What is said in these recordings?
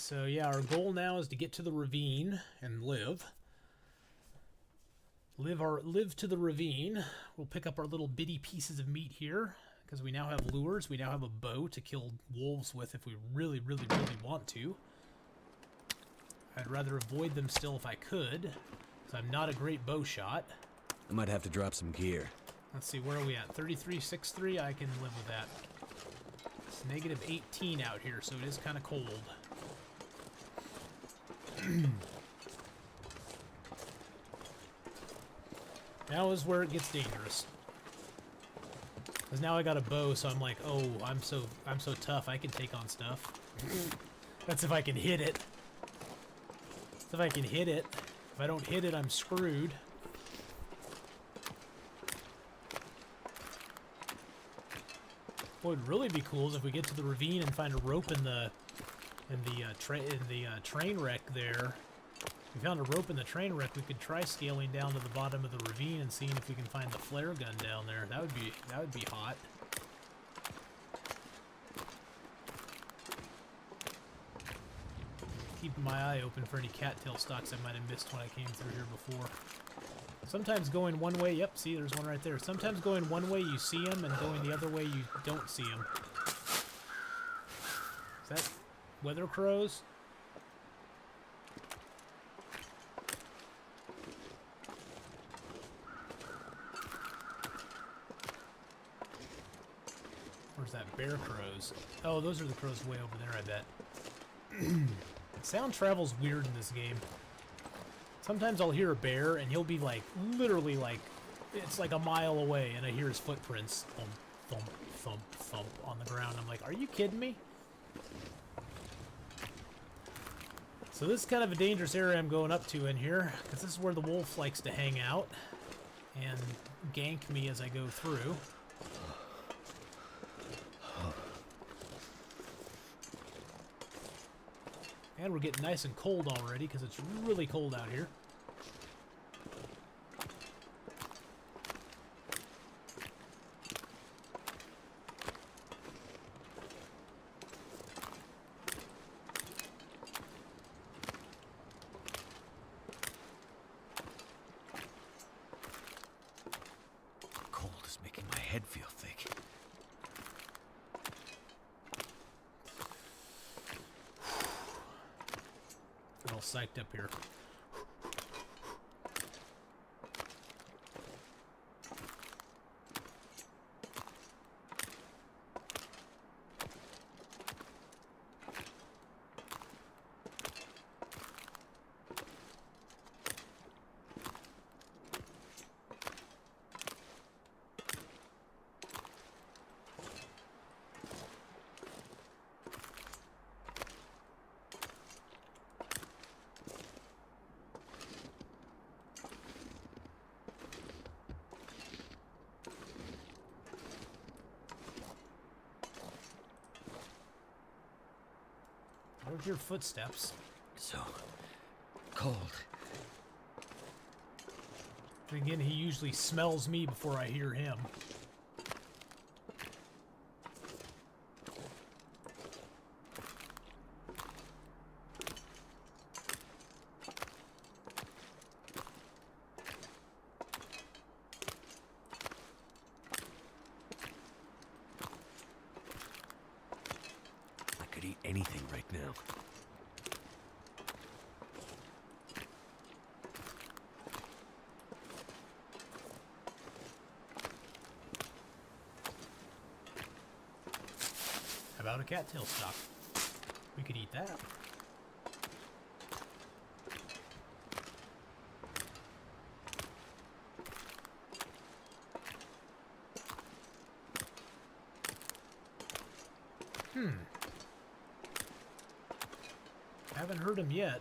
So yeah, our goal now is to get to the ravine and live. Live to the ravine. We'll pick up our little bitty pieces of meat here because we now have lures. We now have a bow to kill wolves with if we really want to. I'd rather avoid them still if I could, because I'm not a great bow shot. I might have to drop some gear. Let's see, where are we at? 33.63? I can live with that. It's negative 18 out here, so it is kind of cold. Now is where it gets dangerous. Because now I got a bow, so I'm like, oh, I'm so tough, I can take on stuff. That's if I can hit it. That's if I can hit it. If I don't hit it, I'm screwed. What would really be cool is if we get to the ravine and find a rope in the train wreck there. If we found a rope in the train wreck, we could try scaling down to the bottom of the ravine and seeing if we can find the flare gun down there. That would be hot. Keeping my eye open for any cattail stalks I might have missed when I came through here before. Sometimes going one way, yep, see, there's one right there. Sometimes going one way you see them, and going the other way you don't see them. Is that weather crows? Where's that bear crows? Oh, those are the crows way over there, I bet. Sound travels weird in this game. Sometimes I'll hear a bear, and he'll be like, literally like, it's like a mile away, and I hear his footprints thump, thump, thump, thump on the ground. I'm like, are you kidding me? So this is kind of a dangerous area I'm going up to in here, because this is where the wolf likes to hang out and gank me as I go through. And we're getting nice and cold already, because it's really cold out here. Cold is making my head feel thick. I'm all psyched up here. I don't hear footsteps. So cold. And again, he usually smells me before I hear him. I could eat anything right now. How about a cattail stalk? We could eat that. Haven't heard him yet.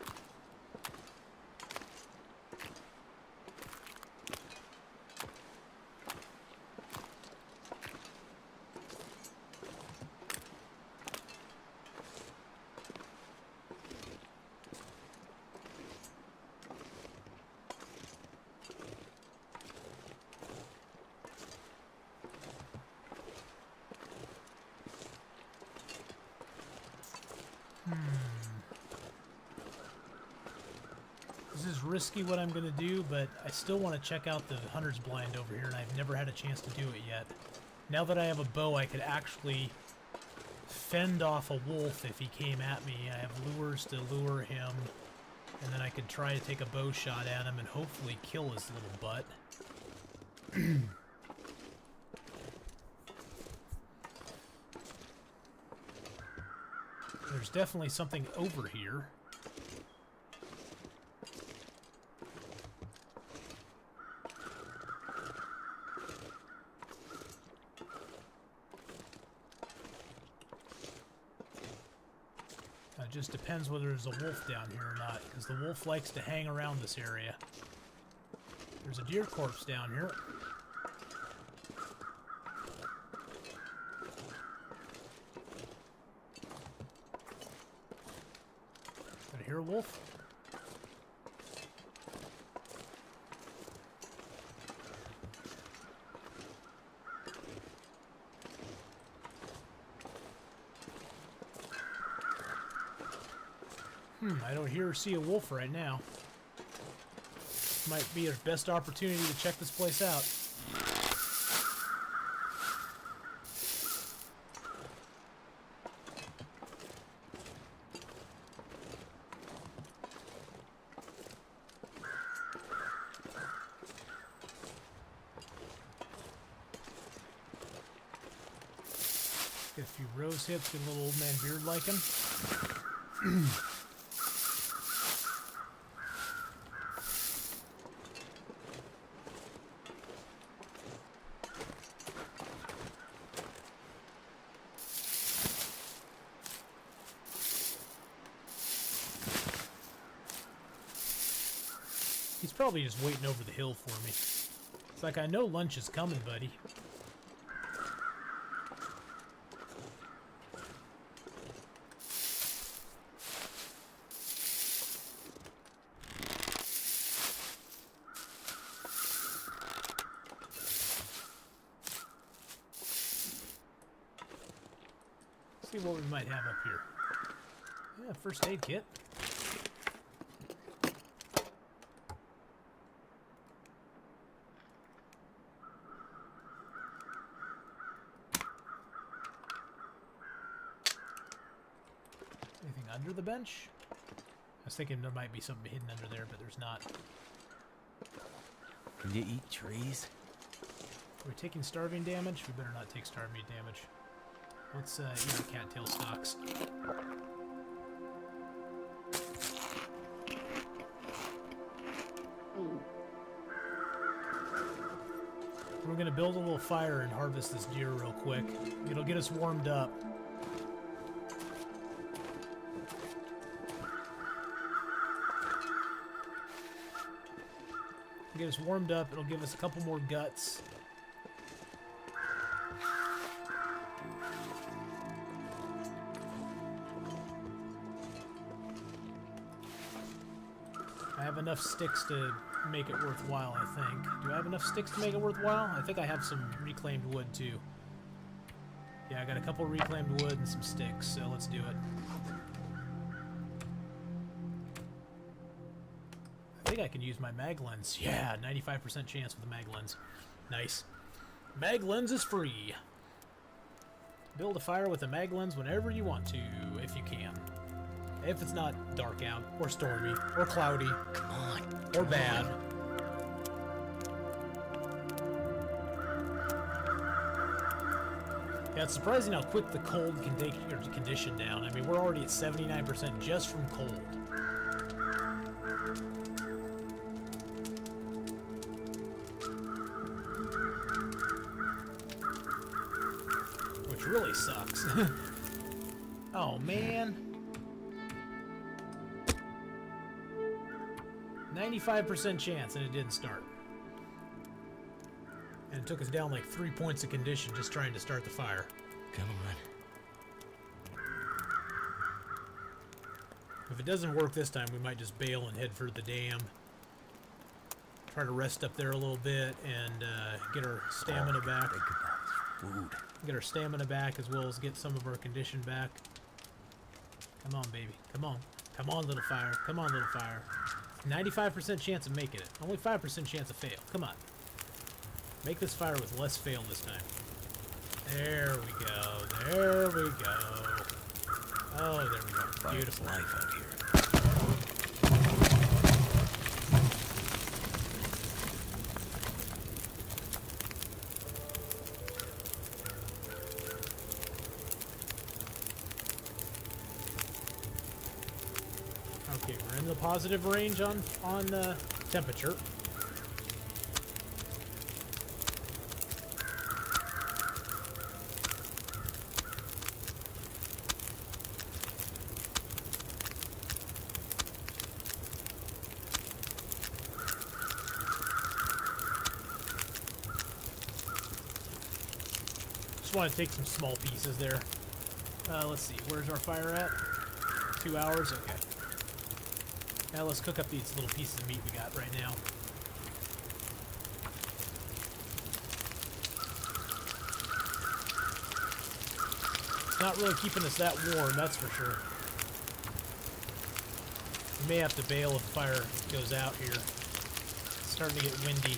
This is risky what I'm going to do, but I still want to check out the hunter's blind over here, and I've never had a chance to do it yet. Now that I have a bow, I could actually fend off a wolf if he came at me. I have lures to lure him, and then I could try to take a bow shot at him and hopefully kill his little butt. There's definitely something over here. It just depends whether there's a wolf down here or not, because the wolf likes to hang around this area. There's a deer corpse down here. Did I hear a wolf? I don't hear or see a wolf right now. Might be our best opportunity to check this place out. Get a few rose hips, get a little old man beard like him. He's probably just waiting over the hill for me. It's like, I know lunch is coming, buddy. See what we might have up here. Yeah, first aid kit. Anything under the bench? I was thinking there might be something hidden under there, but there's not. Can you eat trees? Are we taking starving damage? We better not take starving damage. Let's eat the cattail stalks. We're gonna build a little fire and harvest this deer real quick. It'll get us warmed up. Get us warmed up. It'll give us a couple more guts. I have enough sticks to make it worthwhile, I think. Do I have enough sticks to make it worthwhile? I think I have some reclaimed wood, too. Yeah, I got a couple reclaimed wood and some sticks, so let's do it. I think I can use my mag lens. Yeah, 95% chance with the mag lens. Nice. Mag lens is free. Build a fire with a mag lens whenever you want to, if you can. If it's not dark out, or stormy, or cloudy, Come on. or bad. Yeah, it's surprising how quick the cold can take your condition down. I mean, we're already at 79% just from cold. Which really sucks. Oh, man. 95% chance, and it didn't start. And it took us down like 3 points of condition just trying to start the fire. Come on. If it doesn't work this time, we might just bail and head for the dam. Try to rest up there a little bit and get our stamina back. Think about food. Get our stamina back as well as get some of our condition back. Come on, baby. Come on. Come on, little fire. Come on, little fire. 95% chance of making it. Only 5% chance of fail. Come on. Make this fire with less fail this time. There we go. There we go. Oh, there we go. Beautiful. Life out here. Okay, we're in the positive range on temperature. Just want to take some small pieces there. Let's see, where's our fire at? 2 hours? Okay. Now let's cook up these little pieces of meat we got right now. It's not really keeping us that warm, that's for sure. We may have to bail if the fire goes out here. It's starting to get windy.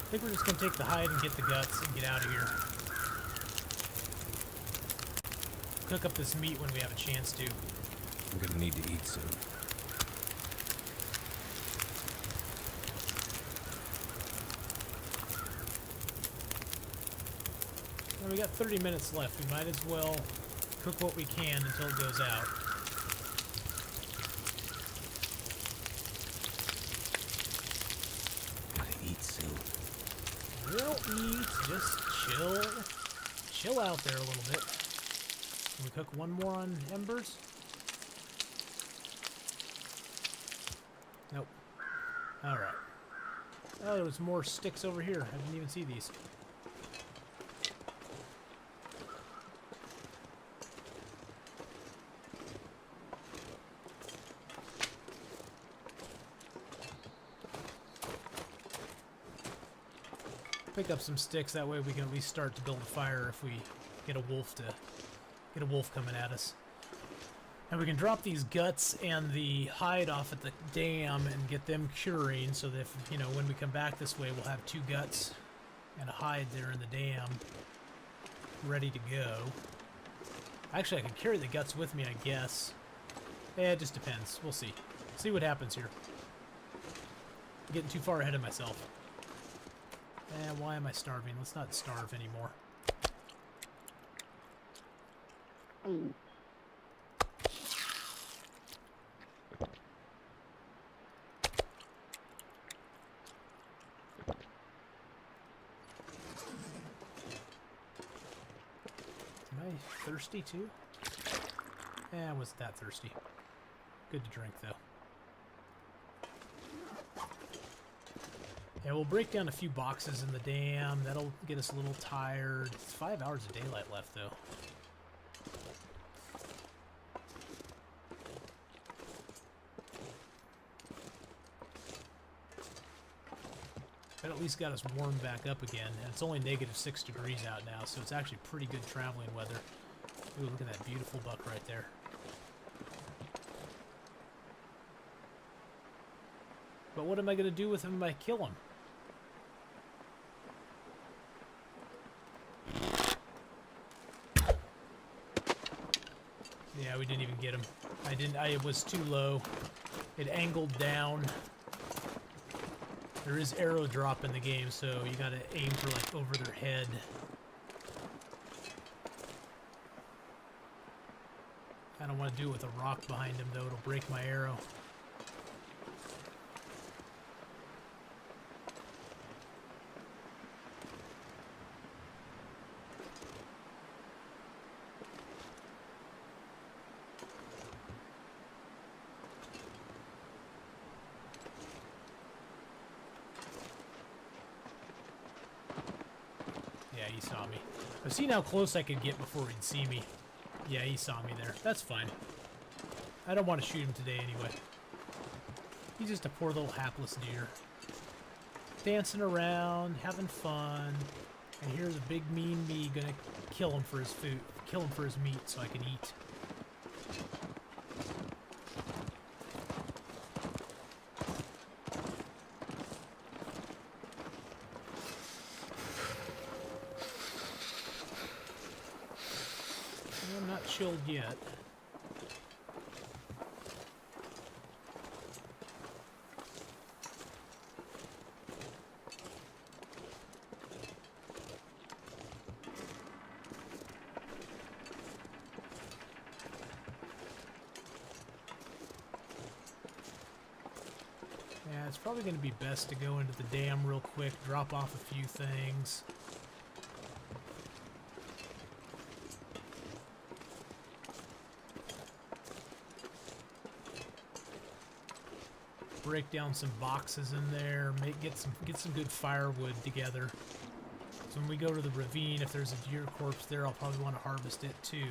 I think we're just going to take the hide and get the guts and get out of here. Cook up this meat when we have a chance to. I'm gonna need to eat soon. Well, we got 30 minutes left. We might as well cook what we can until it goes out. Gotta eat soon. We'll eat. Just chill. Chill out there a little bit. Can we cook one more on embers? Nope. Alright. Oh, there was more sticks over here. I didn't even see these. Pick up some sticks, that way we can at least start to build a fire if we get a wolf coming at us. And we can drop these guts and the hide off at the dam and get them curing so that if, you know, when we come back this way we'll have 2 guts and a hide there in the dam ready to go. Actually, I can carry the guts with me, I guess. Yeah, it just depends. We'll see. See what happens here. I'm getting too far ahead of myself. Why am I starving? Let's not starve anymore. Am I thirsty too? I wasn't that thirsty. Good to drink though. Yeah, we'll break down a few boxes in the dam. That'll get us a little tired. It's 5 hours of daylight left, though. That at least got us warmed back up again. And it's only -6 degrees out now, so it's actually pretty good traveling weather. Ooh, look at that beautiful buck right there. But what am I going to do with him if I kill him? Yeah, we didn't even get him. It was too low. It angled down. There is arrow drop in the game, so you gotta aim for like over their head. I don't want to do it with a rock behind him though, it'll break my arrow. he saw me. I've seen how close I could get before he'd see me. Yeah, he saw me there. That's fine. I don't want to shoot him today anyway. He's just a poor little hapless deer. Dancing around, having fun. And here's a big mean me gonna kill him for his food. Kill him for his meat so I can eat. I'm not chilled yet. Yeah, it's probably going to be best to go into the dam real quick, drop off a few things. Break down some boxes in there, get some good firewood together. So when we go to the ravine, if there's a deer corpse there, I'll probably want to harvest it too.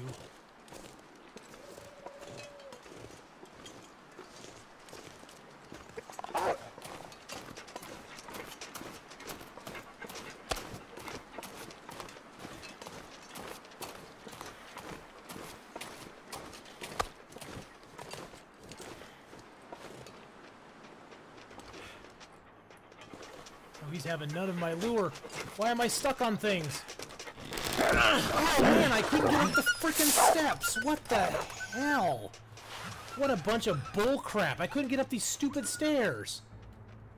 He's having none of my lure. Why am I stuck on things? Oh man, I couldn't get up the frickin' steps. What the hell? What a bunch of bull crap. I couldn't get up these stupid stairs.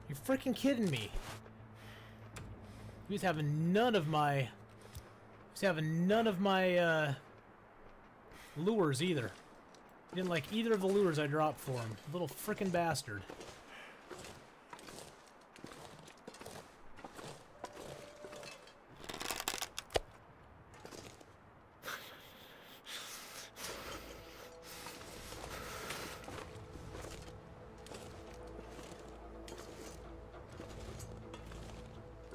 You're frickin' kidding me. He was having none of my... lures either. He didn't like either of the lures I dropped for him. Little frickin' bastard.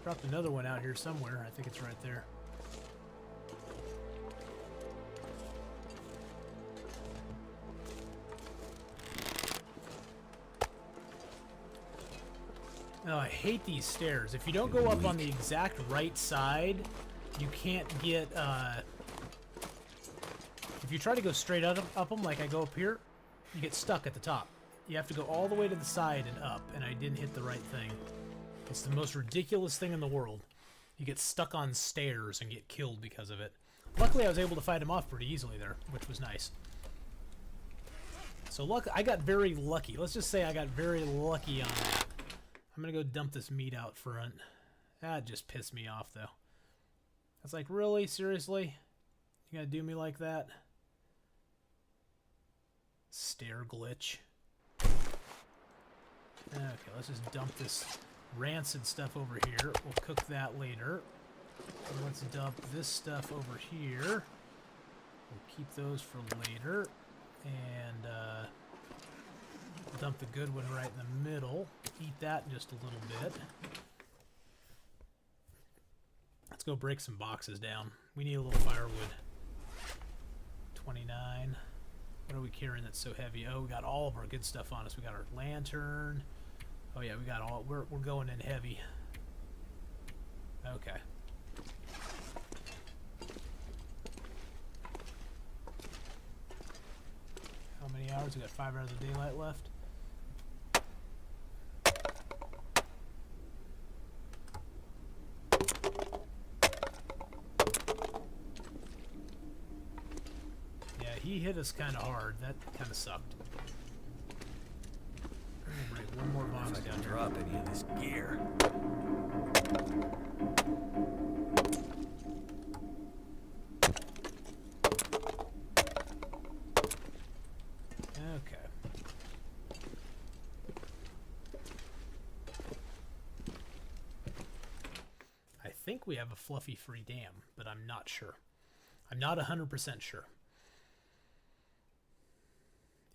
Dropped another one out here somewhere. I think it's right there. Oh, I hate these stairs. If you don't go up on the exact right side, you can't get, if you try to go straight up them like I go up here, you get stuck at the top. You have to go all the way to the side and up, and I didn't hit the right thing. It's the most ridiculous thing in the world. You get stuck on stairs and get killed because of it. Luckily, I was able to fight him off pretty easily there, which was nice. So I got very lucky. Let's just say I got very lucky on that. I'm going to go dump this meat out front. That just pissed me off, though. I was like, really? Seriously? You going to do me like that? Stair glitch. Okay, let's just dump this rancid stuff over here. We'll cook that later. And let's dump this stuff over here. We'll keep those for later. And dump the good one right in the middle. Eat that in just a little bit. Let's go break some boxes down. We need a little firewood. 29. What are we carrying that's so heavy? Oh, we got all of our good stuff on us. We got our lantern. Oh yeah, we got all. We're going in heavy. Okay. How many hours? We got 5 hours of daylight left. Yeah, he hit us kind of hard. That kind of sucked. Break one more box down here. Drop any of this gear. Okay. I think we have a fluffy free dam, but I'm not sure. I'm not 100% sure.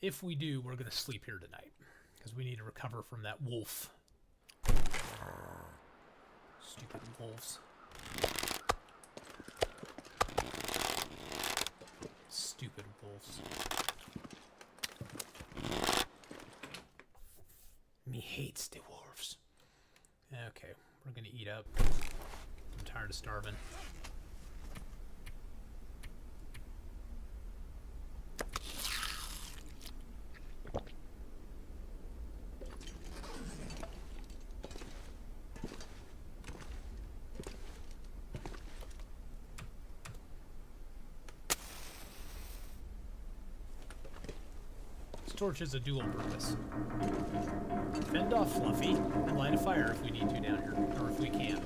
If we do, we're going to sleep here tonight. Because we need to recover from that wolf. Stupid wolves. Stupid wolves. Me hates the wolves. Okay, we're gonna eat up. I'm tired of starving. Torch has a dual purpose. Fend off Fluffy and light a fire if we need to down here, or if we can.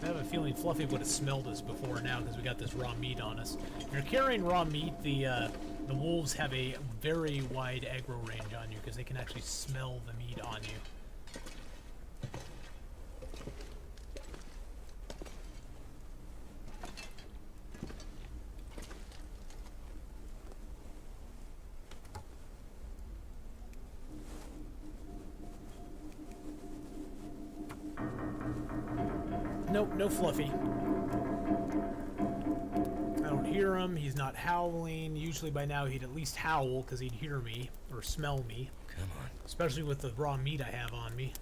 I have a feeling Fluffy would have smelled us before now because we got this raw meat on us. If you're carrying raw meat, the wolves have a very wide aggro range on you because they can actually smell the meat on you. Nope, no Fluffy. I don't hear him. He's not howling. Usually by now he'd at least howl because he'd hear me or smell me. Come on. Especially with the raw meat I have on me.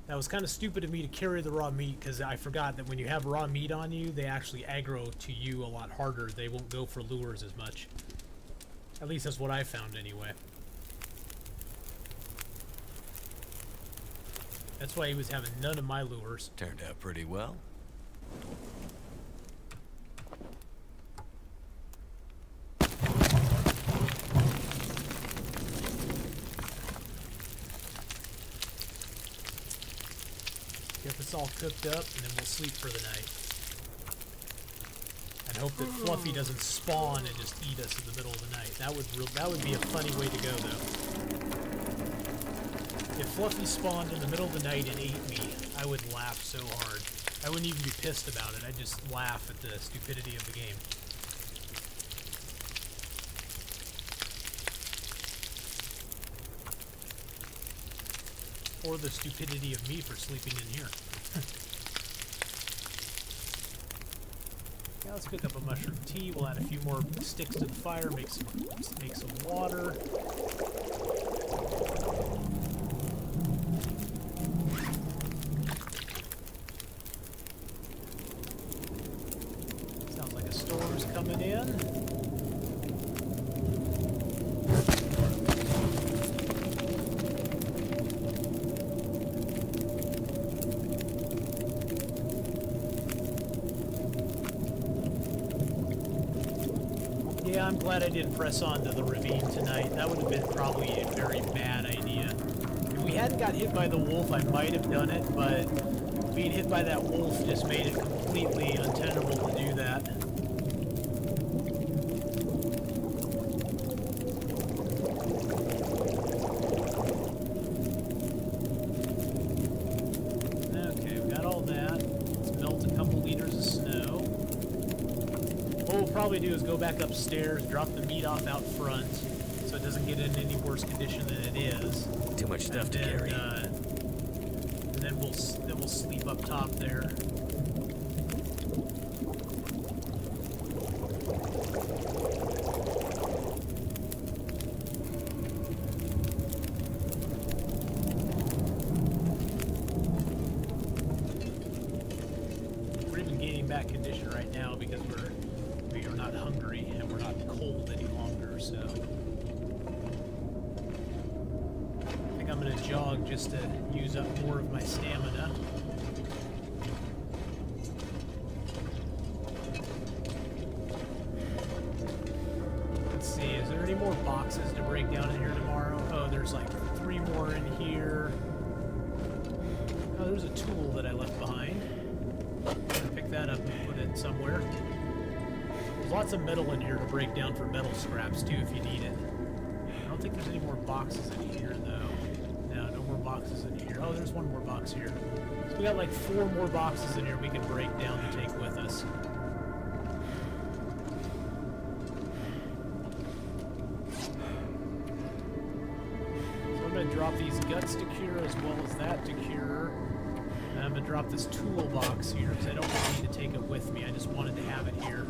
That was kind of stupid of me to carry the raw meat because I forgot that when you have raw meat on you, they actually aggro to you a lot harder. They won't go for lures as much. At least that's what I found anyway. That's why he was having none of my lures. Turned out pretty well. Get this all cooked up, and then we'll sleep for the night. And hope that Fluffy doesn't spawn and just eat us in the middle of the night. That would be a funny way to go, though. If Fluffy spawned in the middle of the night and ate me, I would laugh so hard. I wouldn't even be pissed about it. I'd just laugh at the stupidity of the game. Or the stupidity of me for sleeping in here. Now let's cook up a mushroom tea. We'll add a few more sticks to the fire, make some water. Sounds like a storm's coming in. Yeah, I'm glad I didn't press on to the ravine tonight. That would have been probably a very bad idea. If we hadn't got hit by the wolf, I might have done it, but being hit by that wolf just made it completely untenable to do that. Okay, we got all that. Let's melt a couple liters of snow. What we'll probably do is go back upstairs, drop the meat off out front, so it doesn't get in any worse condition than it is. Too much stuff to carry. And then we'll sleep up top there. We're even gaining back condition right now because we are not hungry and we're not cold any longer, so I think I'm gonna jog just to use up more of my stamina. Let's see, is there any more boxes to break down in here tomorrow? Oh, there's like 3 more in here. Oh, there's a tool that I left behind. I'm gonna pick that up and put it somewhere. There's lots of metal in here to break down for metal scraps too if you need it. I don't think there's any more boxes in here though. No, no more boxes in here. Oh, there's one more box here. So we got like 4 more boxes in here we can break down to take with us. guts to cure as well as that to cure. And I'm going to drop this toolbox here because I don't really need to take it with me. I just wanted to have it here.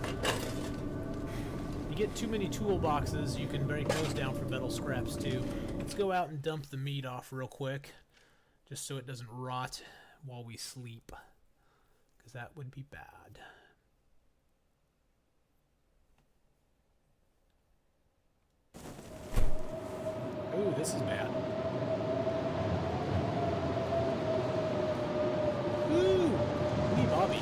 You get too many toolboxes, you can break those down for metal scraps too. Let's go out and dump the meat off real quick, just so it doesn't rot while we sleep, because that would be bad. Ooh, this is bad. Ooh, wee Bobby.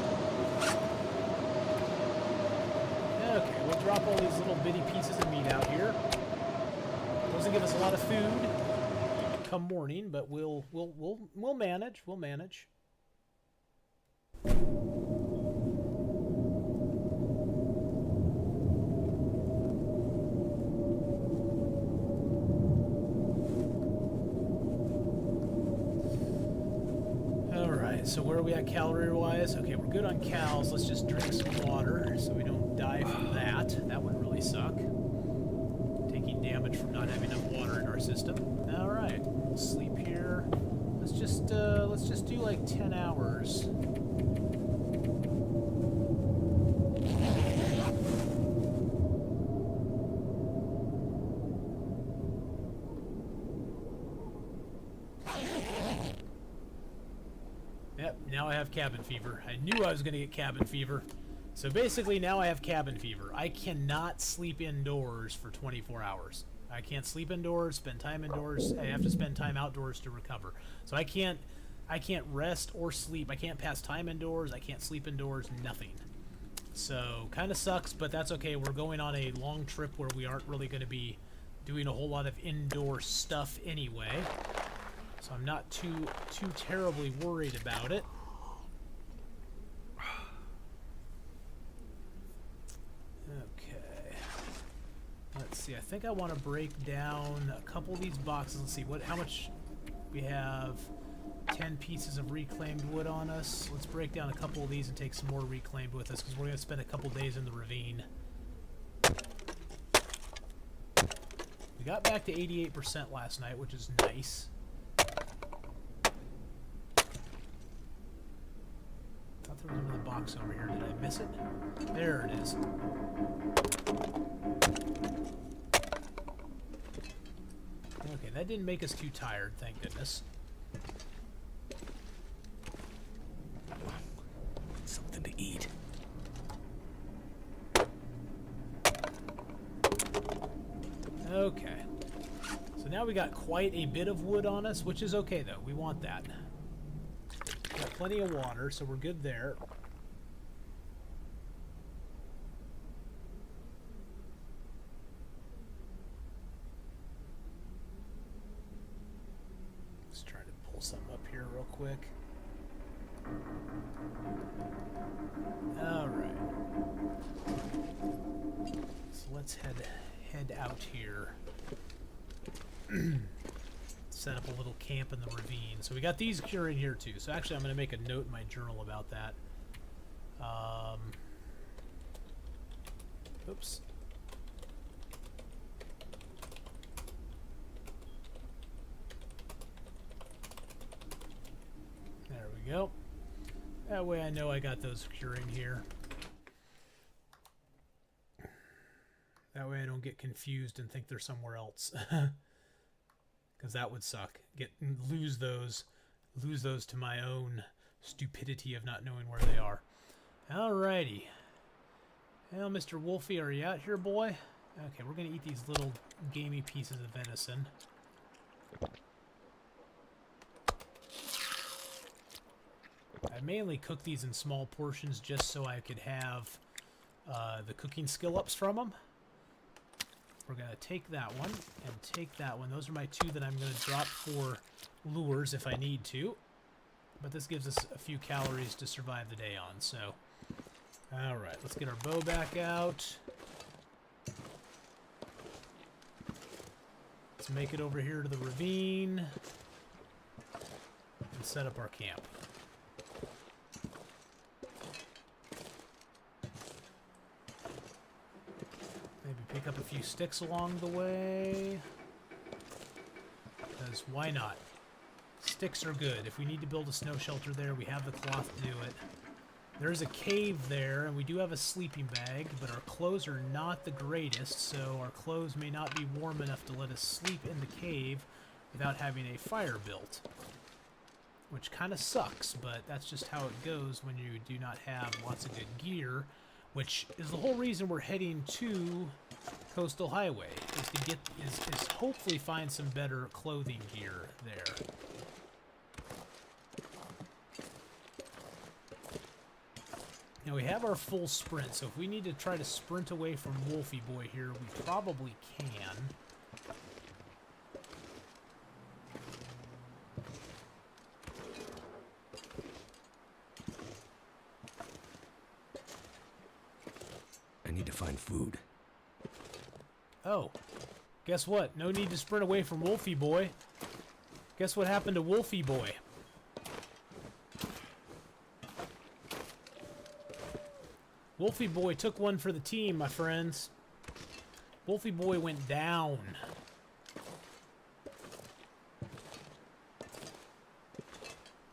Okay, we'll drop all these little bitty pieces of meat out here. Doesn't give us a lot of food come morning, but we'll manage. We'll manage. So where are we at calorie-wise? Okay, we're good on calories. Let's just drink some water so we don't die from that. That would really suck. Taking damage from not having enough water in our system. All right, we'll sleep here. Let's just do like 10 hours. Yep, now I have cabin fever. I knew I was going to get cabin fever. So basically now I have cabin fever. I cannot sleep indoors for 24 hours. I can't sleep indoors, spend time indoors. I have to spend time outdoors to recover. So I can't rest or sleep. I can't pass time indoors. I can't sleep indoors, nothing. So kind of sucks, but that's okay. We're going on a long trip where we aren't really going to be doing a whole lot of indoor stuff anyway. So I'm not too terribly worried about it. Okay. Let's see. I think I want to break down a couple of these boxes. Let's see how much we have. 10 pieces of reclaimed wood on us. Let's break down a couple of these and take some more reclaimed with us because we're going to spend a couple days in the ravine. We got back to 88% last night, which is nice. There was another box over here. Did I miss it? There it is. Okay, that didn't make us too tired, thank goodness. Something to eat. Okay. So now we got quite a bit of wood on us, which is okay though. We want that. Got plenty of water, so we're good there. Let's try to pull something up here real quick. All right. So let's head out here. Set up a little camp in the ravine. So we got these curing here too. So actually I'm going to make a note in my journal about that. Oops. There we go. That way I know I got those curing here. That way I don't get confused and think they're somewhere else. Because that would suck. Lose those to my own stupidity of not knowing where they are. Alrighty. Well, Mr. Wolfie, are you out here, boy? Okay, we're gonna eat these little gamey pieces of venison. I mainly cook these in small portions just so I could have the cooking skill ups from them. We're going to take that one and take that one. Those are my two that I'm going to drop for lures if I need to. But this gives us a few calories to survive the day on, so. Alright, let's get our bow back out. Let's make it over here to the ravine. And set up our camp. Pick up a few sticks along the way. Because why not? sticks are good. If we need to build a snow shelter there, we have the cloth to do it. There's a cave there, and we do have a sleeping bag, but our clothes are not the greatest, so our clothes may not be warm enough to let us sleep in the cave without having a fire built. Which kind of sucks, but that's just how it goes when you do not have lots of good gear, which is the whole reason we're heading to Coastal Highway, is to get is hopefully find some better clothing gear there. Now we have our full sprint, so if we need to try to sprint away from Wolfie Boy here, we probably can. I need to find food. Oh, guess what? No need to sprint away from Wolfie Boy. Guess what happened to Wolfie Boy? Wolfie Boy took one for the team, my friends. Wolfie Boy went down.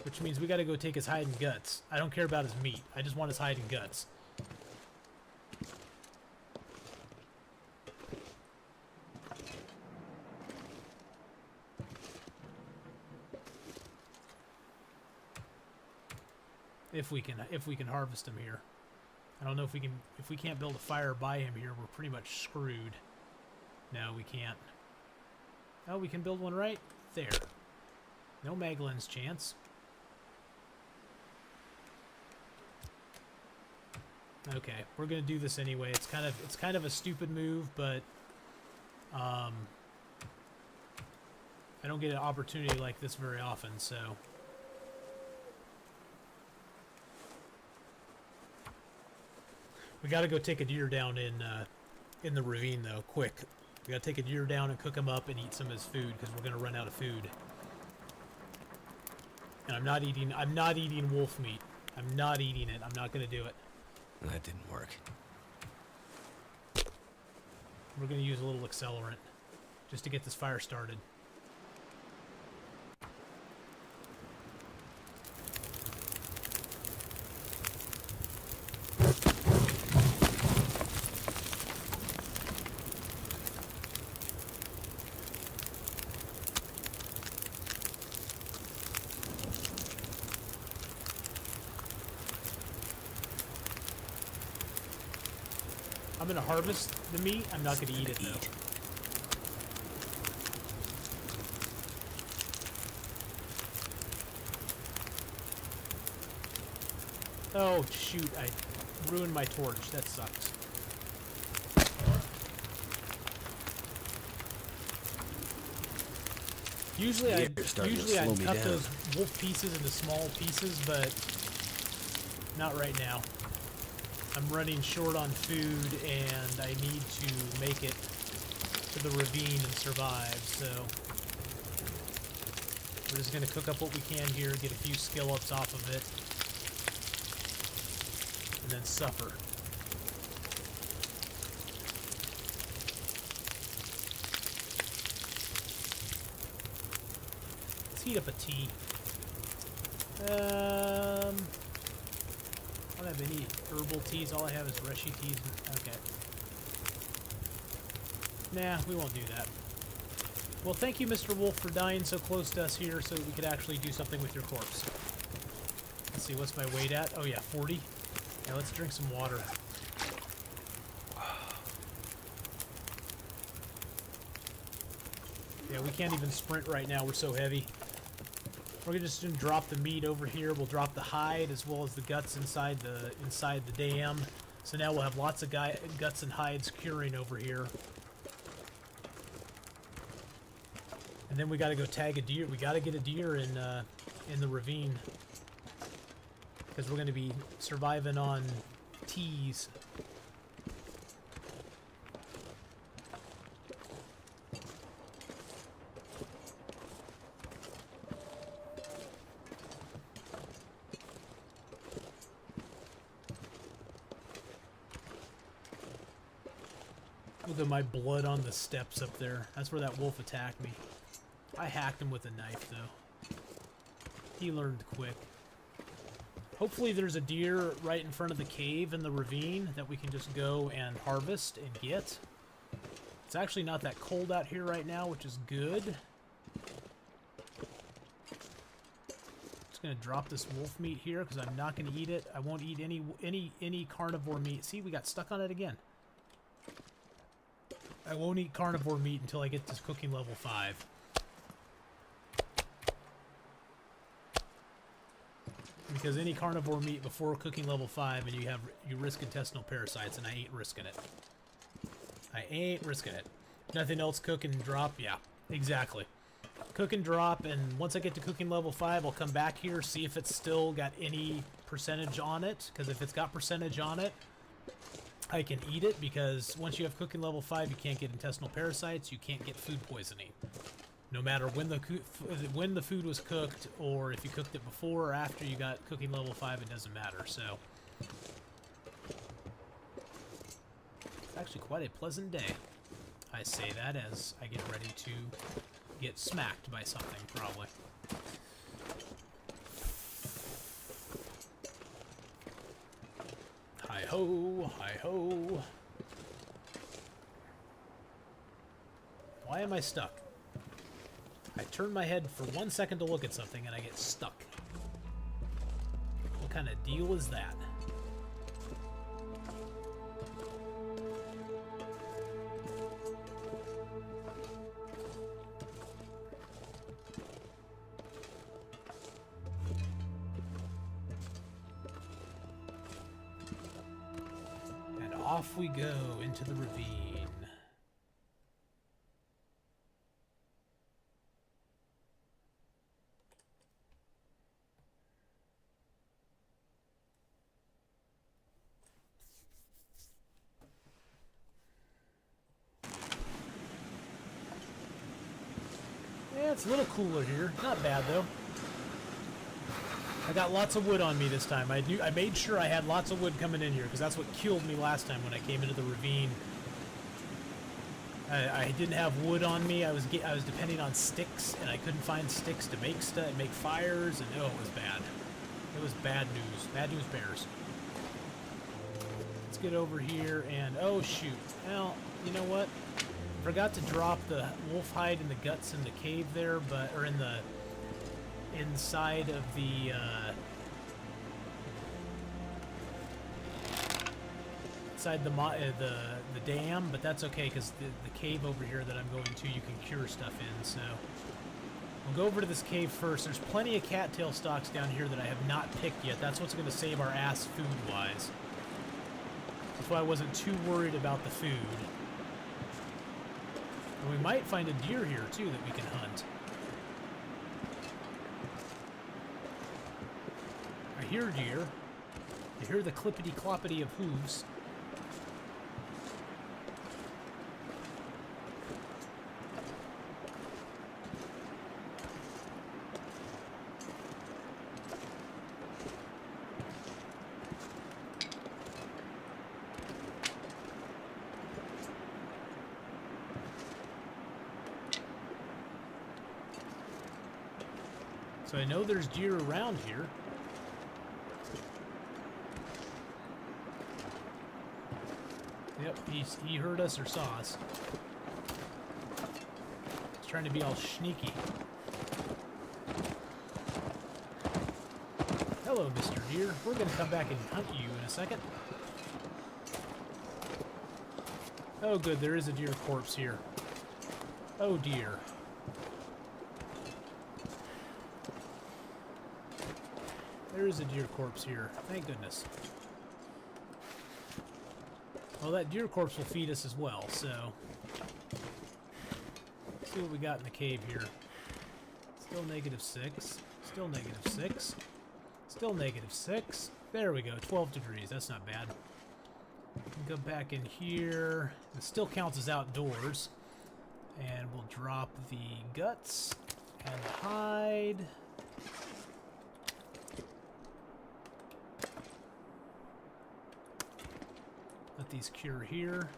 Which means we gotta go take his hide and guts. I don't care about his meat. I just want his hide and guts. If we can harvest him here. I don't know if we can't build a fire by him here, we're pretty much screwed. No, we can't. Oh, we can build one right there. No Maglin's chance. Okay, we're gonna do this anyway. It's kind of a stupid move, but I don't get an opportunity like this very often, so. We gotta go take a deer down in the ravine though, quick. We gotta take a deer down and cook him up and eat some of his food because we're gonna run out of food. And I'm not eating wolf meat. I'm not eating it. I'm not gonna do it. That didn't work. We're gonna use a little accelerant just to get this fire started. I'm gonna harvest the meat. I'm not gonna eat it though. Oh shoot! I ruined my torch. That sucks. Usually I'd cut those wolf pieces into small pieces, but not right now. I'm running short on food, and I need to make it to the ravine and survive, so we're just going to cook up what we can here, get a few skill ups off of it, and then suffer. Let's heat up a tea. I don't have any herbal teas. All I have is Reshi teas. Okay. Nah, we won't do that. Well, thank you, Mr. Wolf, for dying so close to us here so we could actually do something with your corpse. Let's see, what's my weight at? Oh yeah, 40. Yeah, let's drink some water. Yeah, we can't even sprint right now. We're so heavy. We're just gonna drop the meat over here. We'll drop the hide as well as the guts inside the dam. So now we'll have lots of guts and hides curing over here. And then we got to go tag a deer. We got to get a deer in the ravine because we're going to be surviving on teas. Look at my blood on the steps up there. That's where that wolf attacked me. I hacked him with a knife, though. He learned quick. Hopefully there's a deer right in front of the cave in the ravine that we can just go and harvest and get. It's actually not that cold out here right now, which is good. Just gonna drop this wolf meat here because I'm not gonna eat it. I won't eat any carnivore meat. See, we got stuck on it again. I won't eat carnivore meat until I get to cooking level 5. Because any carnivore meat before cooking level 5 and you risk intestinal parasites, and I ain't risking it. I ain't risking it. Nothing else cook and drop? Yeah, exactly. Cook and drop, and once I get to cooking level 5, I'll come back here, see if it's still got any percentage on it, because if it's got percentage on it, I can eat it, because once you have cooking level 5, you can't get intestinal parasites, you can't get food poisoning. No matter when the food was cooked, or if you cooked it before or after you got cooking level 5, it doesn't matter, so. It's actually quite a pleasant day. I say that as I get ready to get smacked by something, probably. Hi-ho, hi-ho. Why am I stuck? I turn my head for 1 second to look at something and I get stuck. What kind of deal is that? And off we go into the ravine. Yeah, it's a little cooler here. Not bad, though. I got lots of wood on me this time. I made sure I had lots of wood coming in here, because that's what killed me last time when I came into the ravine. I didn't have wood on me. I was depending on sticks, and I couldn't find sticks to make fires, and oh, it was bad. It was bad news. Bad news bears. Let's get over here, and oh shoot. Well, you know what? Forgot to drop the wolf hide and the guts in the cave there, or in the inside of the inside the dam, but that's okay because the cave over here that I'm going to, you can cure stuff in. So we'll go over to this cave first. There's plenty of cattail stalks down here that I have not picked yet. That's what's going to save our ass food-wise. That's why I wasn't too worried about the food. And we might find a deer here, too, that we can hunt. I hear deer. I hear the clippity-cloppity of hooves. So I know there's deer around here. Yep, he heard us or saw us. He's trying to be all sneaky. Hello, Mr. Deer. We're going to come back and hunt you in a second. Oh, good. There is a deer corpse here. Oh, dear. There is a deer corpse here. Thank goodness. Well, that deer corpse will feed us as well, so... Let's see what we got in the cave here. Still -6. Still -6. Still -6. There we go. 12 degrees. That's not bad. Go back in here. It still counts as outdoors. And we'll drop the guts and the hide. Let these cure here.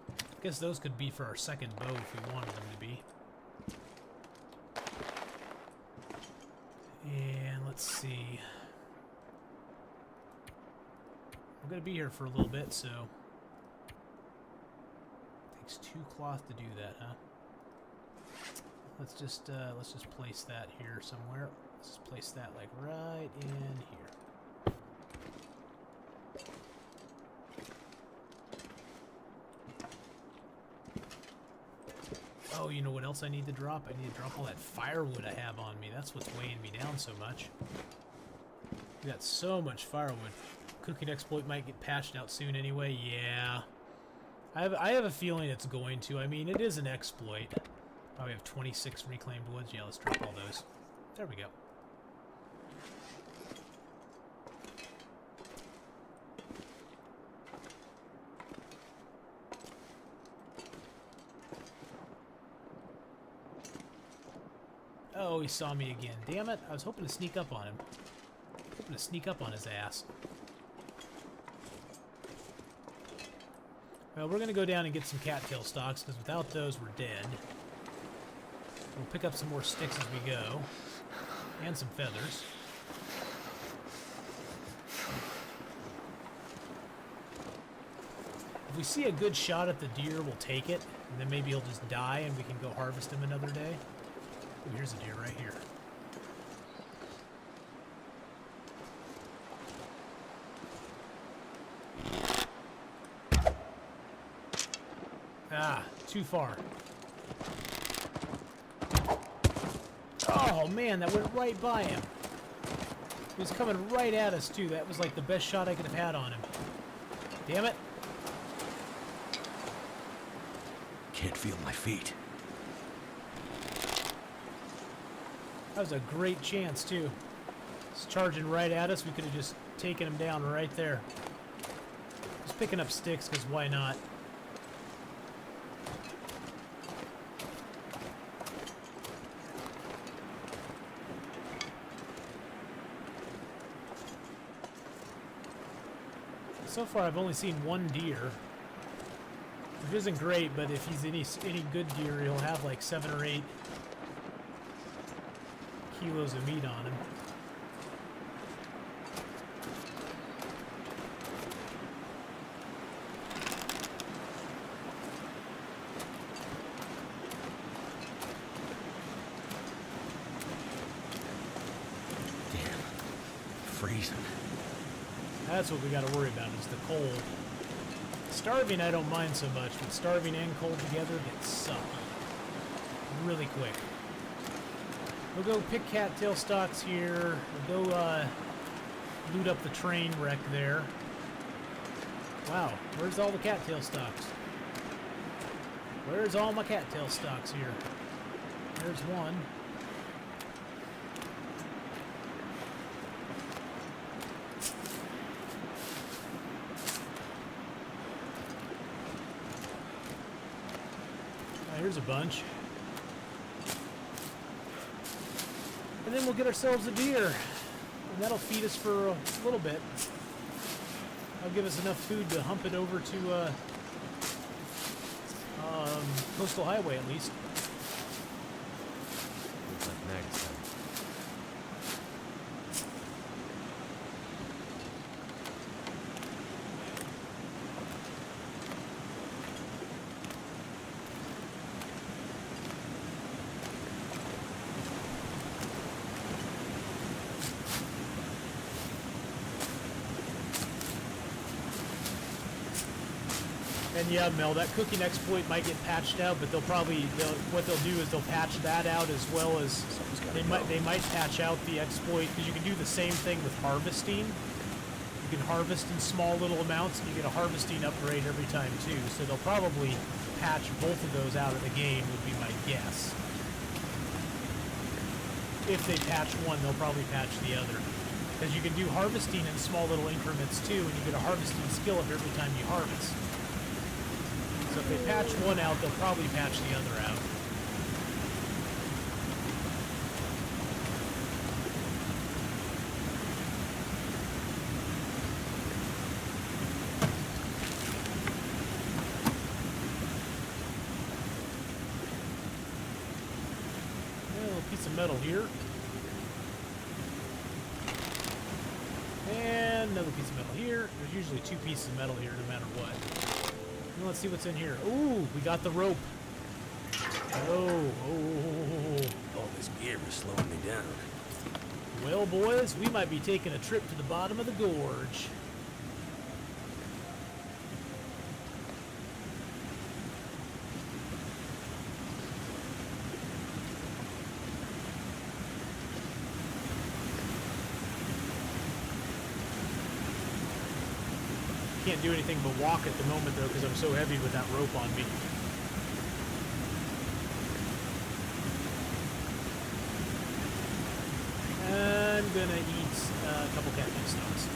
I guess those could be for our second bow if we wanted them to be. And Let's see. We're gonna be here for a little bit, so takes 2 cloth to do that, huh? Let's just place that here somewhere. Let's just place that like right in here. Oh, you know what else I need to drop? I need to drop all that firewood I have on me. That's what's weighing me down so much. We got so much firewood. Cooking exploit might get patched out soon anyway. Yeah. I have a feeling it's going to. I mean, it is an exploit. Oh, we have 26 reclaimed woods. Yeah, let's drop all those. There we go. Oh, he saw me again. Damn it. I was hoping to sneak up on him. Hoping to sneak up on his ass. Well, we're going to go down and get some cattail stalks, because without those, we're dead. We'll pick up some more sticks as we go. And some feathers. If we see a good shot at the deer, we'll take it. And then maybe he'll just die and we can go harvest him another day. Ooh, here's a deer right here. Ah, too far. Oh man, that went right by him. He was coming right at us too. That was like the best shot I could have had on him. Damn it. Can't feel my feet. That was a great chance too. He's charging right at us. We could have just taken him down right there. Just picking up sticks, because why not? So far, I've only seen 1 deer, which isn't great, but if he's any good deer, he'll have like 7 or 8 kilos of meat on him. Damn. Freezing. That's what we got to worry about, is the cold. Starving I don't mind so much, but starving and cold together gets suck really quick. We'll go pick cattail stalks here. We'll go loot up the train wreck there. Wow, where's all the cattail stalks? Where's all my cattail stalks here? There's one. Here's a bunch. And then we'll get ourselves a deer. And that'll feed us for a little bit. That'll give us enough food to hump it over to Coastal Highway at least. Looks like next time. And yeah, Mel, that cooking exploit might get patched out, but what they'll do is they'll patch that out, as well as they might patch out the exploit, because you can do the same thing with harvesting. You can harvest in small little amounts, and you get a harvesting upgrade every time too. So they'll probably patch both of those out of the game, would be my guess. If they patch one, they'll probably patch the other, because you can do harvesting in small little increments too, and you get a harvesting skill up every time you harvest. So if they patch one out, they'll probably patch the other out. A little piece of metal here. another piece of metal here. There's usually 2 pieces of metal here no matter what. Now let's see what's in here. Ooh, we got the rope. Oh. All this gear is slowing me down. Well, boys, we might be taking a trip to the bottom of the gorge. Can't do anything but walk at the moment, though, because I'm so heavy with that rope on me. I'm gonna eat a couple cattail stalks.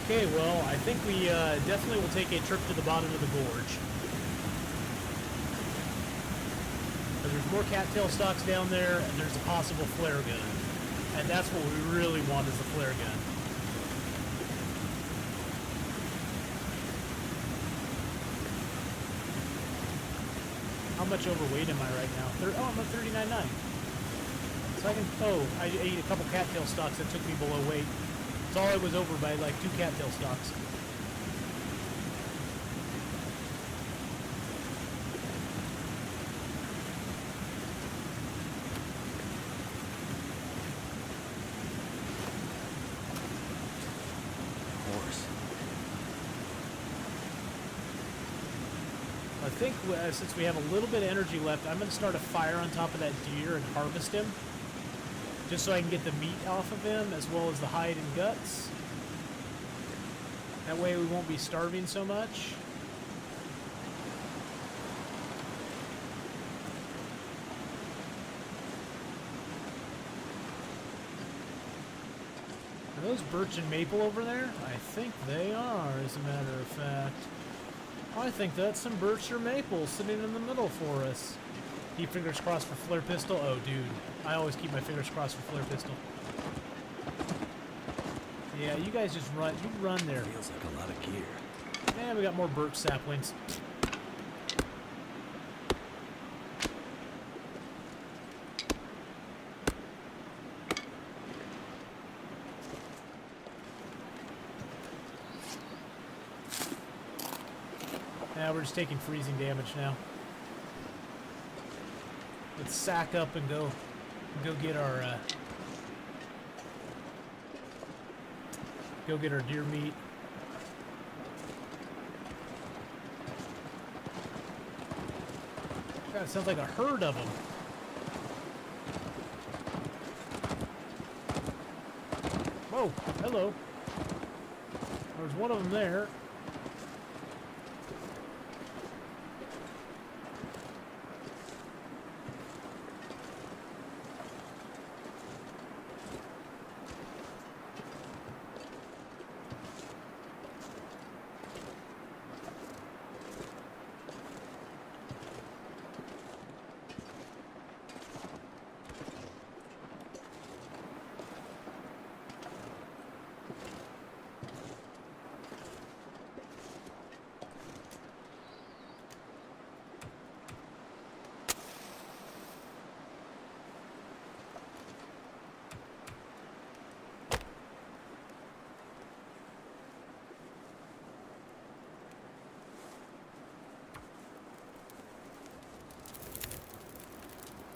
Okay, well, I think we definitely will take a trip to the bottom of the gorge. There's more cattail stalks down there, and there's a possible flare gun. And that's what we really want, is the flare gun. How much overweight am I right now? I'm at 39.9. So I can... Oh, I ate a couple cattail stalks that took me below weight. That's all I was over by, like, 2 cattail stalks. I think since we have a little bit of energy left, I'm going to start a fire on top of that deer and harvest him. Just so I can get the meat off of him, as well as the hide and guts. That way we won't be starving so much. Are those birch and maple over there? I think they are, as a matter of fact. I think that's some birch or maple sitting in the middle for us. Keep fingers crossed for flare pistol. Oh, dude. I always keep my fingers crossed for flare pistol. Yeah, you guys just run. You run there. Feels like a lot of gear. And we got more birch saplings. Now we're just taking freezing damage now. Let's sack up and go get our deer meat. God, it sounds like a herd of them. Whoa, hello. There's one of them there.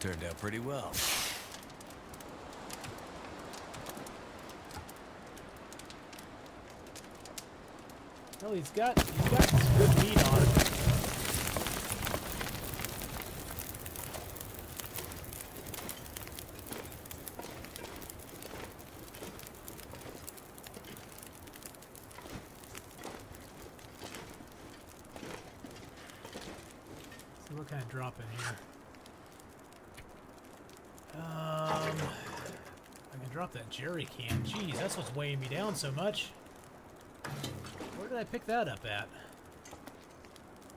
Turned out pretty well. Well, he's got some good meat on him. So what can I drop in here? I can drop that jerry can. Jeez, that's what's weighing me down so much. Where did I pick that up at?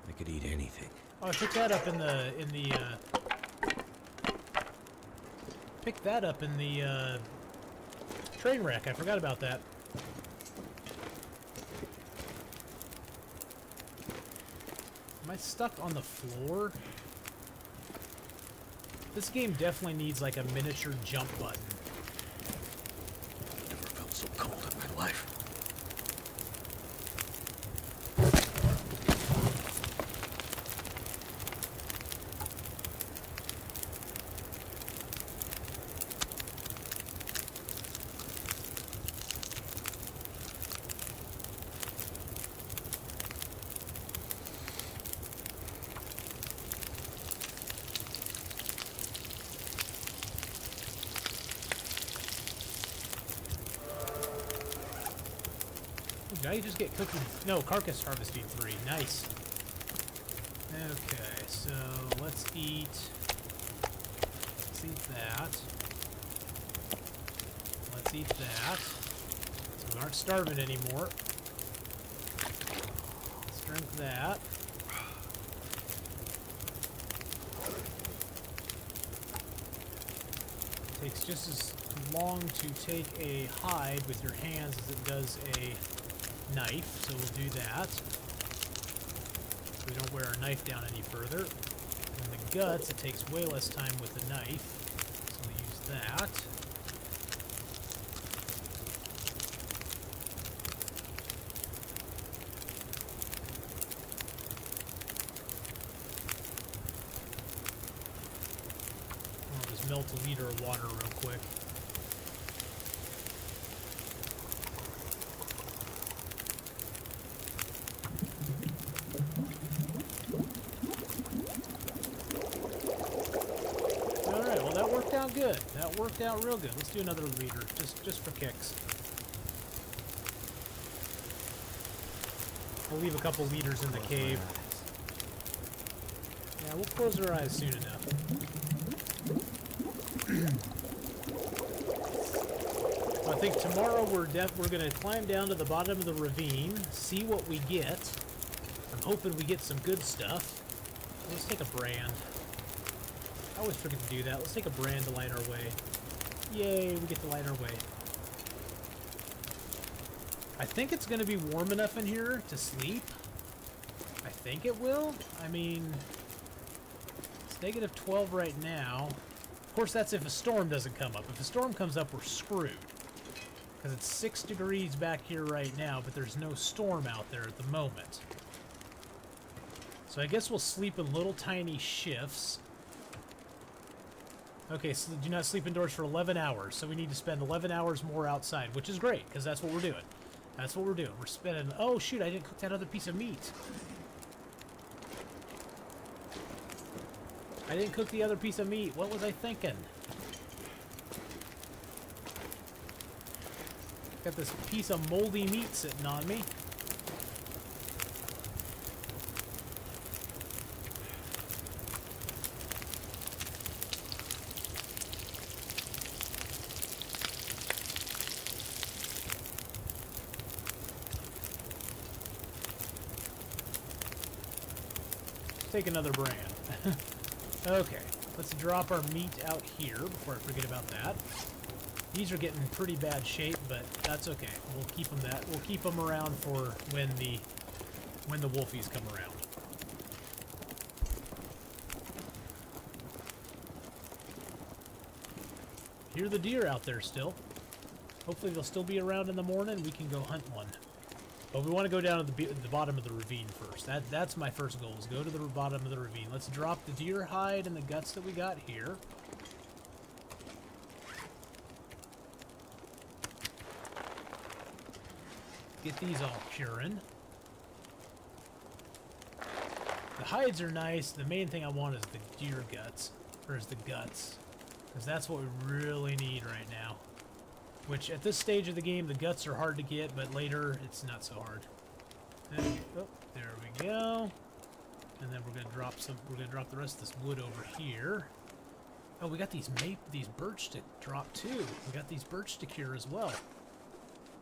I could eat anything. Oh, I picked that up in the picked that up in the train wreck. I forgot about that. Am I stuck on the floor? This game definitely needs like a miniature jump button. Never felt so cold in my life. Did I just get cooking? No, carcass harvesting 3. Nice. Okay, so let's eat that. Let's eat that. So we aren't starving anymore. Let's drink that. It takes just as long to take a hide with your hands as it does a knife, so we'll do that. We don't wear our knife down any further. And the guts, it takes way less time with the knife, so we'll use that. I'll just melt a liter of water real quick. Good. That worked out real good. Let's do another liter, just for kicks. We'll leave a couple liters in the cave. Yeah, we'll close our eyes soon enough. I think tomorrow we're gonna climb down to the bottom of the ravine, see what we get. I'm hoping we get some good stuff. Let's take a brand. I always forget to do that. Let's take a brand to light our way. Yay, we get to light our way. I think it's going to be warm enough in here to sleep. I think it will. I mean, it's negative 12 right now. Of course, that's if a storm doesn't come up. If a storm comes up, we're screwed. Because it's 6 degrees back here right now, but there's no storm out there at the moment. So I guess we'll sleep in little tiny shifts. Okay, so do not sleep indoors for 11 hours. So we need to spend 11 hours more outside, which is great, because that's what we're doing. That's what we're doing. We're spending... Oh, shoot, I didn't cook that other piece of meat. I didn't cook the other piece of meat. What was I thinking? Got this piece of moldy meat sitting on me. Take another brand. Okay, let's drop our meat out here before I forget about that. These are getting in pretty bad shape, but that's okay. We'll keep them around for when the wolfies come around. Hear the deer out there still. Hopefully they'll still be around in the morning. We can go hunt one. But we want to go down to the bottom of the ravine first. That's my first goal, is go to the bottom of the ravine. Let's drop the deer hide and the guts that we got here. Get these all curing. The hides are nice. The main thing I want is the deer guts. Or is the guts. Because that's what we really need right now. Which, at this stage of the game, the guts are hard to get, but later, it's not so hard. And, oh, there we go. And then we're gonna drop the rest of this wood over here. Oh, we got these birch to drop too. We got these birch to cure as well.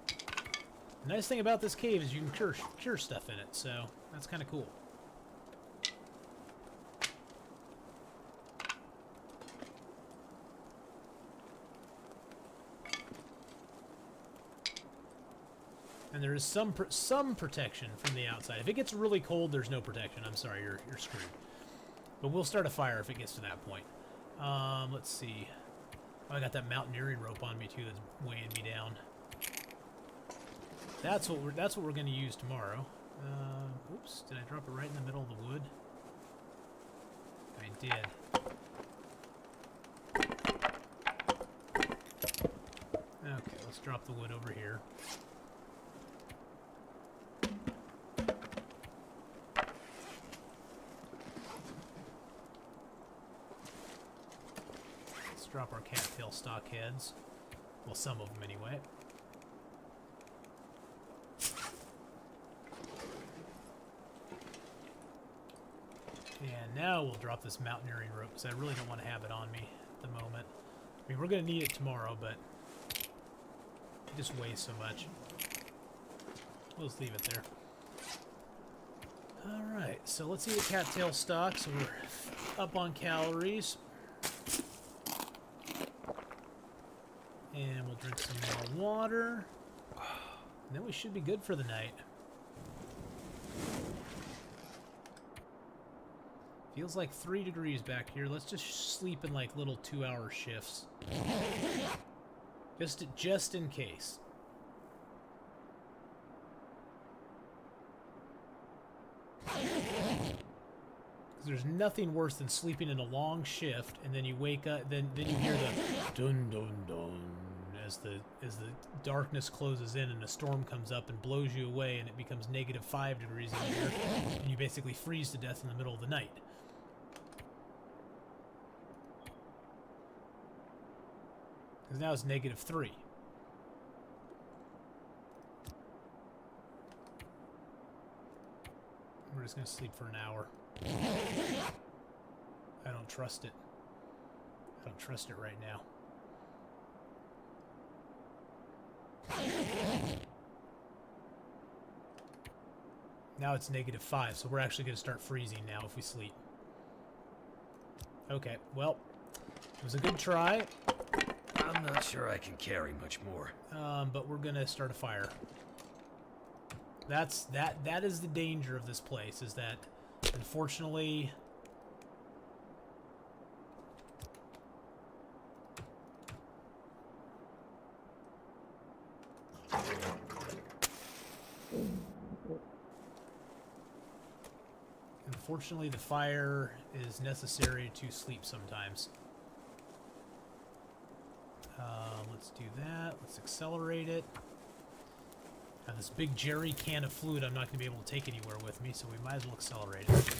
The nice thing about this cave is you can cure stuff in it, so that's kind of cool. And there is some protection from the outside. If it gets really cold, there's no protection. I'm sorry, you're screwed. But we'll start a fire if it gets to that point. Let's see. Oh, I got that mountaineering rope on me too. That's weighing me down. That's what we're going to use tomorrow. Oops, did I drop it right in the middle of the wood? I did. Okay, let's drop the wood over here. Let's drop our cattail stock heads. Well, some of them anyway. And now we'll drop this mountaineering rope because I really don't want to have it on me at the moment. I mean, we're going to need it tomorrow, but it just weighs so much. We'll just leave it there. Alright, so let's eat a cattail stock so we're up on calories. And we'll drink some more water. And then we should be good for the night. Feels like 3 degrees back here. Let's just sleep in like little 2-hour shifts. Just in case. There's nothing worse than sleeping in a long shift and then you wake up, then you hear the dun dun dun as the darkness closes in and a storm comes up and blows you away and it becomes -5 degrees in here and you basically freeze to death in the middle of the night. Because now it's -3. We're just going to sleep for an hour. I don't trust it. I don't trust it right now. Now it's -5, so we're actually going to start freezing now if we sleep. Okay, well, it was a good try. I'm not sure I can carry much more. But we're going to start a fire. That is the danger of this place, is that unfortunately the fire is necessary to sleep sometimes. Let's do that. Let's accelerate it. Now this big jerry can of fluid I'm not going to be able to take anywhere with me, so we might as well accelerate it.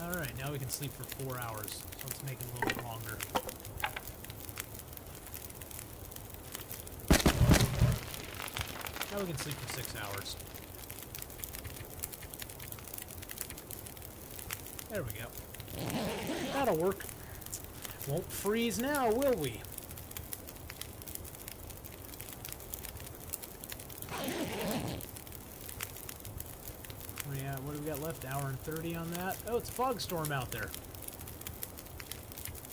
Alright, now we can sleep for 4 hours, so let's make it a little bit longer. Now we can sleep for 6 hours. There we go. That'll work. Won't freeze now, will we? Oh yeah, what do we got left? Hour and 30 on that. Oh, it's a fog storm out there.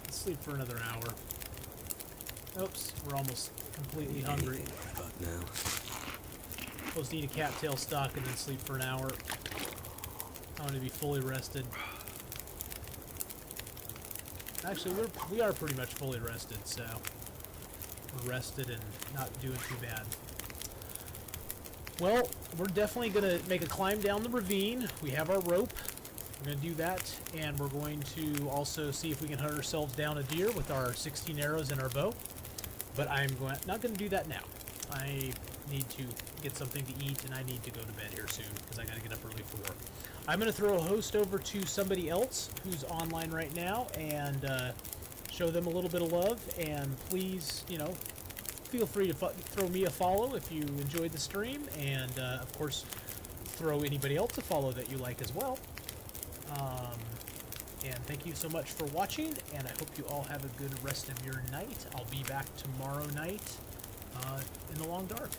Let's sleep for another hour. Oops, we're almost completely hungry. About now. Supposed to eat a cattail stock and then sleep for an hour. I want to be fully rested. Actually, we are pretty much fully rested, so we're rested and not doing too bad. Well, we're definitely going to make a climb down the ravine. We have our rope. We're going to do that, and we're going to also see if we can hunt ourselves down a deer with our 16 arrows and our bow. But I'm not going to do that now. I need to get something to eat, and I need to go to bed here soon because I got to get up early for work. I'm going to throw a host over to somebody else who's online right now and show them a little bit of love. And please, you know, feel free to throw me a follow if you enjoyed the stream. And, of course, throw anybody else a follow that you like as well. And thank you so much for watching, and I hope you all have a good rest of your night. I'll be back tomorrow night in the long dark.